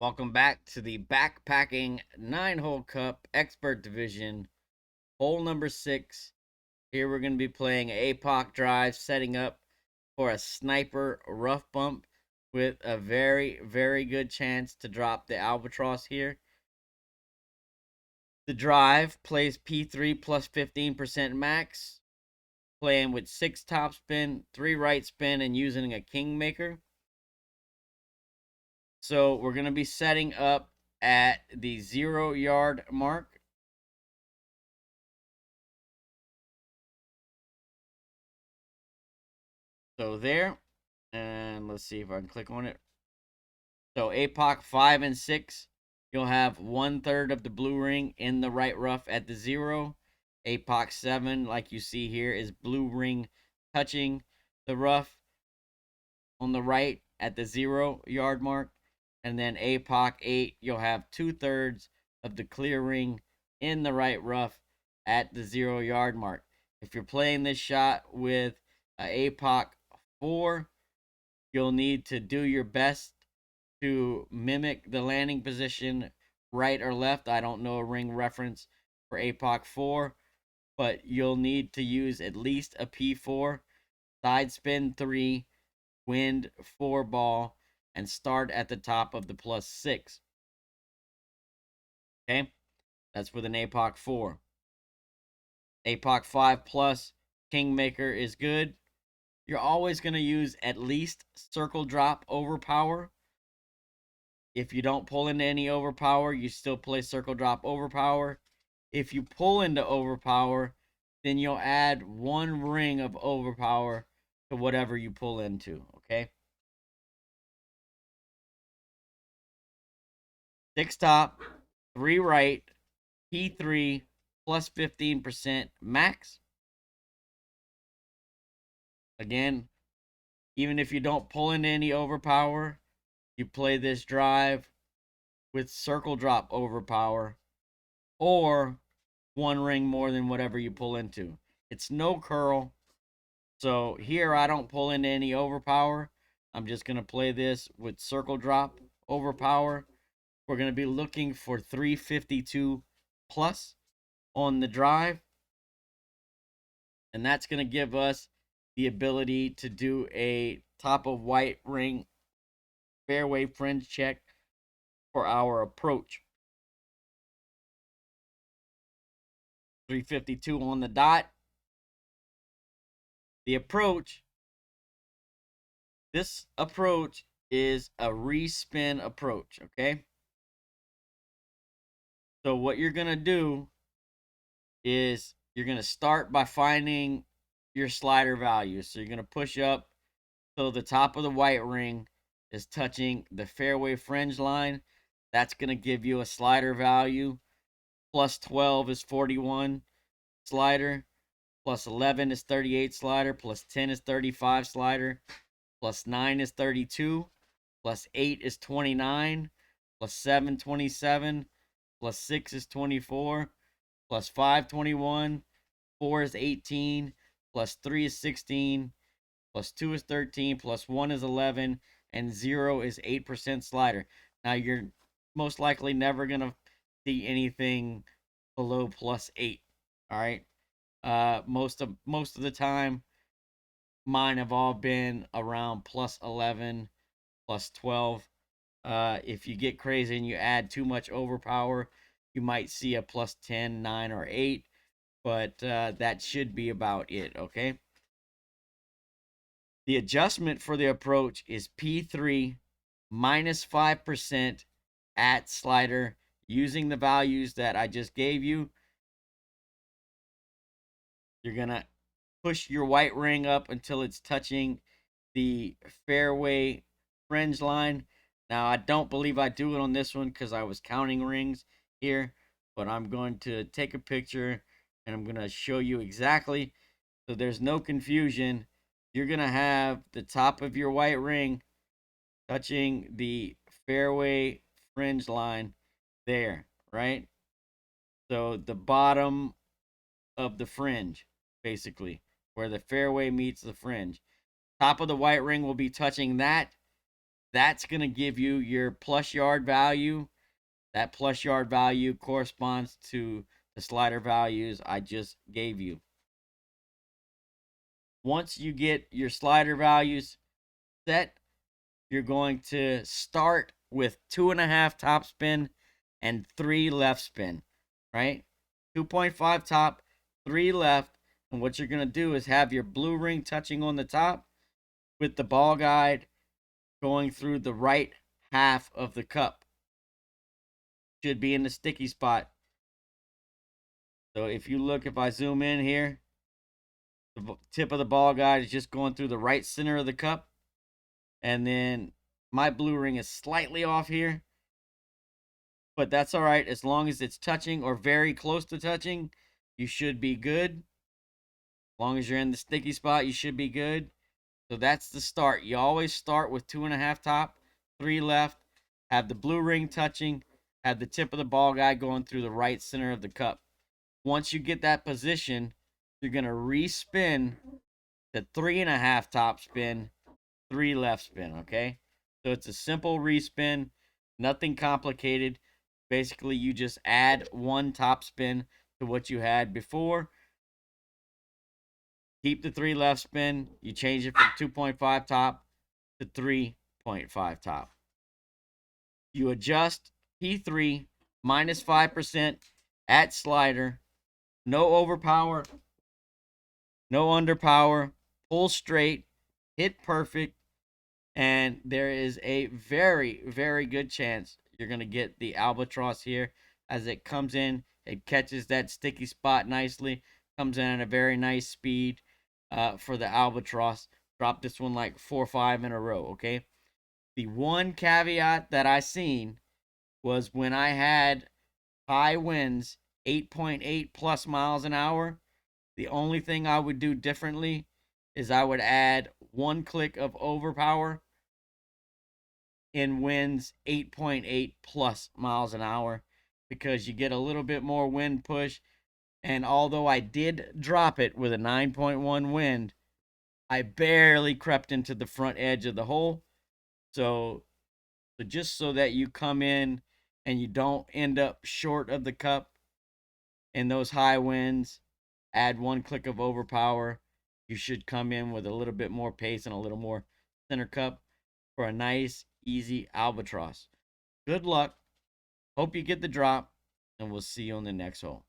Welcome back to the Backpacking 9-Hole Cup Expert Division, hole number 6. Here we're going to be playing APOC drive, setting up for a sniper rough bump with a very, very good chance to drop the albatross here. The drive plays P3 plus 15% max, playing with 6 top spin, 3 right spin, and using a kingmaker. So we're going to be setting up at the 0-yard mark. So there, and let's see if I can click on it. So APOC 5 and 6, you'll have 1/3 of the blue ring in the right rough at the 0. APOC 7, like you see here, is blue ring touching the rough on the right at the 0-yard mark. And then APOC 8, you'll have 2/3 of the clear ring in the right rough at the 0-yard mark. If you're playing this shot with APOC 4, you'll need to do your best to mimic the landing position right or left. I don't know a ring reference for APOC 4, but you'll need to use at least a P4, side spin 3, wind 4 ball, and start at the top of the +6. Okay? That's with an APOC 4. APOC 5 plus Kingmaker is good. You're always going to use at least circle drop overpower. If you don't pull into any overpower, you still play circle drop overpower. If you pull into overpower, then you'll add 1 ring of overpower to whatever you pull into, okay? 6 top, 3 right, P3 plus 15% max. Again, even if you don't pull into any overpower, you play this drive with circle drop overpower or 1 ring more than whatever you pull into. It's no curl. So here I don't pull into any overpower. I'm just going to play this with circle drop overpower. We're going to be looking for 352 plus on the drive. And that's going to give us the ability to do a top of white ring fairway fringe check for our approach. 352 on the dot. The approach, this approach is a respin approach, okay? So what you're going to do is you're going to start by finding your slider value. So you're going to push up till the top of the white ring is touching the fairway fringe line. That's going to give you a slider value. Plus 12 is 41 slider. Plus 11 is 38 slider. Plus 10 is 35 slider. Plus 9 is 32. Plus 8 is 29. Plus 7, 27. Plus 6 is 24. Plus 5, 21. 4 is 18. Plus 3 is 16. Plus 2 is 13. Plus 1 is 11. And 0 is 8% slider. Now, you're most likely never going to see anything below plus 8. All right. Most of the time, mine have all been around plus 11, plus 12. If you get crazy and you add too much overpower, you might see a plus 10, 9, or 8. But that should be about it, okay? The adjustment for the approach is P3 minus 5% at slider using the values that I just gave you. You're going to push your white ring up until it's touching the fairway fringe line. Now, I don't believe I do it on this one because I was counting rings here, but I'm going to take a picture and I'm going to show you exactly so there's no confusion. You're going to have the top of your white ring touching the fairway fringe line there, right? So the bottom of the fringe, basically, where the fairway meets the fringe. Top of the white ring will be touching that. That's going to give you your plus yard value. That plus yard value corresponds to the slider values I just gave you. Once you get your slider values set, you're going to start with 2.5 top spin and 3 left spin, right? 2.5 top, 3 left. And what you're going to do is have your blue ring touching on the top with the ball guide going through the right half of the cup. Should be in the sticky spot. So if you look, if I zoom in here, the tip of the ball guide is just going through the right center of the cup. And then my blue ring is slightly off here, but that's all right. As long as it's touching or very close to touching, you should be good. As long as you're in the sticky spot, you should be good. So that's the start. You always start with 2.5 top, 3 left, have the blue ring touching, have the tip of the ball guide going through the right center of the cup. Once you get that position, you're going to respin the 3.5 top spin, 3 left spin, okay? So it's a simple respin, nothing complicated. Basically, you just add 1 top spin to what you had before. Keep the 3 left spin. You change it from 2.5 top to 3.5 top. You adjust P3 minus 5% at slider. No overpower, no underpower. Pull straight, hit perfect. And there is a very, very good chance you're going to get the albatross here as it comes in. It catches that sticky spot nicely. Comes in at a very nice speed for the albatross. Drop this one like 4 or 5 in a row, okay? The one caveat that I seen was when I had high winds, 8.8 plus miles an hour. The only thing I would do differently is I would add 1 click of overpower in winds 8.8 plus miles an hour because you get a little bit more wind push. And although I did drop it with a 9.1 wind, I barely crept into the front edge of the hole. So just so that you come in and you don't end up short of the cup in those high winds, add 1 click of overpower. You should come in with a little bit more pace and a little more center cup for a nice, easy albatross. Good luck. Hope you get the drop, and we'll see you on the next hole.